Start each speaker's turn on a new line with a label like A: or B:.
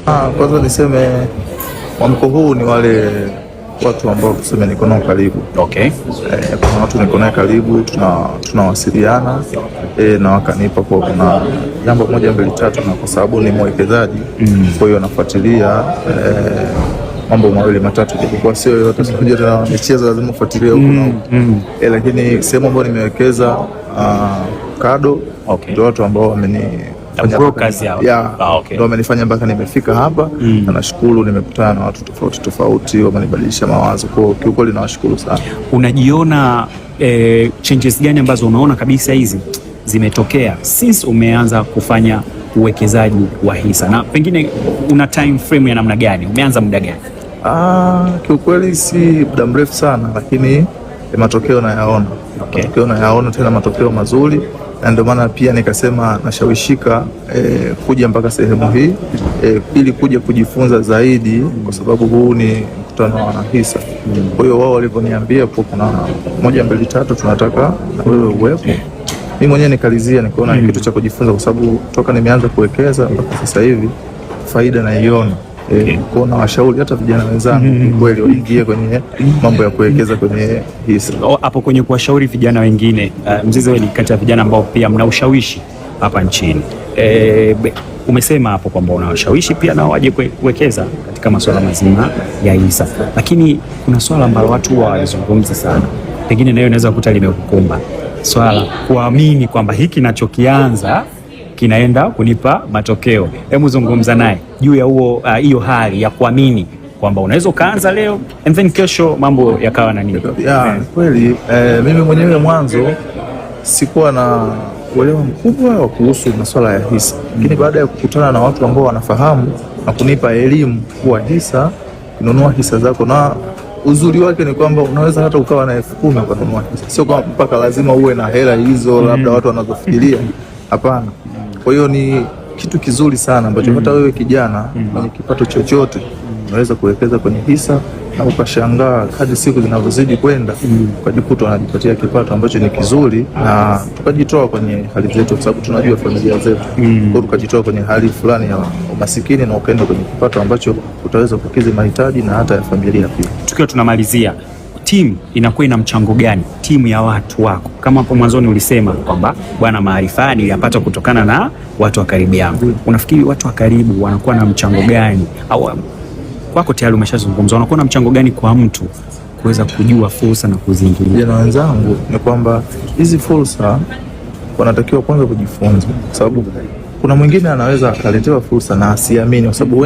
A: Kwanza niseme mwamko huu ni wale watu ambao tuseme niko nao karibu.
B: Okay.
A: Kuna watu niko nao karibu, tunawasiliana na wakanipa kwa kuna jambo moja mbili tatu, na kwa sababu ni mwekezaji kwa hiyo nafuatilia mambo mawili matatu, kwa sio yote sikuja tena michezo lazima ufuatilie huko na huko. Lakini sehemu ambayo nimewekeza Kado, ndio watu ambao wamenifanya
B: kazi yao.
A: Ndio wamenifanya mpaka nimefika hapa na nashukuru, nimekutana na watu tofauti tofauti wamenibadilisha mawazo, kwa kiukweli nawashukuru sana.
B: Unajiona changes gani ambazo unaona kabisa hizi zimetokea since umeanza kufanya uwekezaji wa hisa, na pengine una time frame ya namna gani? Umeanza muda gani?
A: Kiukweli si muda mrefu sana, lakini matokeo nayaona. Matokeo nayaona, tena matokeo mazuri, na ndio maana pia nikasema nashawishika kuja mpaka sehemu hii ili kuja kujifunza zaidi, kwa sababu huu ni mkutano wa wanahisa. Kwa hiyo wao walivyoniambia kuna moja mbili tatu tunataka na wewe uwepo, mimi mwenyewe nikalizia, nikaona ni kitu cha kujifunza, kwa sababu toka nimeanza kuwekeza mpaka sasa hivi faida naiona. Kuna washauri hata vijana wenzangu kweli waingie kwenye mambo ya kuwekeza kwenye hisa.
B: Hapo kwenye kuwashauri vijana wengine, Mzize wewe ni kati ya vijana ambao pia mna ushawishi hapa nchini. Umesema hapo kwamba unawashawishi pia nao waje kuwekeza katika masuala mazima ya hisa, lakini kuna swala ambalo watu walizungumza sana, pengine nayo inaweza kukuta limekukumba, swala kuamini kwamba hiki ninachokianza kinaenda kunipa matokeo. Hebu zungumza naye juu ya hiyo hali ya kuamini kwamba unaweza ukaanza leo and then kesho mambo yakawa na nini.
A: Kweli mimi mwenyewe mwanzo sikuwa na uelewa mkubwa wa kuhusu masuala ya hisa, lakini baada ya kukutana na watu ambao wanafahamu na kunipa elimu kuwa hisa, kununua hisa zako, na uzuri wake ni kwamba unaweza hata ukawa na 10,000 kununua hisa, sio kwamba mpaka lazima uwe na hela hizo labda watu wanazofikiria. Hapana. Kwa hiyo ni kitu kizuri sana ambacho hata wewe kijana mwenye kipato chochote unaweza kuwekeza kwenye hisa, na ukashangaa hadi siku zinavyozidi kwenda ukajikuta unajipatia kipato ambacho ni kizuri, na tukajitoa kwenye hali zetu, kwa sababu tunajua familia zetu. Kwa tukajitoa kwenye hali fulani ya umasikini na ukaenda kwenye kipato ambacho utaweza kukidhi mahitaji na hata ya familia pia.
B: Tukiwa tunamalizia, timu inakuwa ina mchango gani? Timu ya watu wako, kama hapo mwanzoni ulisema kwamba bwana, maarifa niliyapata kutokana na watu wa karibu yangu. Unafikiri watu wa karibu wanakuwa na mchango gani, au wako tayari umeshazungumza, wanakuwa na mchango gani kwa mtu kuweza kujua fursa na kuzingilia?
A: Vijana wenzangu ni kwamba hizi fursa wanatakiwa kwanza kujifunza, kwa sababu kuna mwingine anaweza akaletewa fursa na asiamini, kwa sababu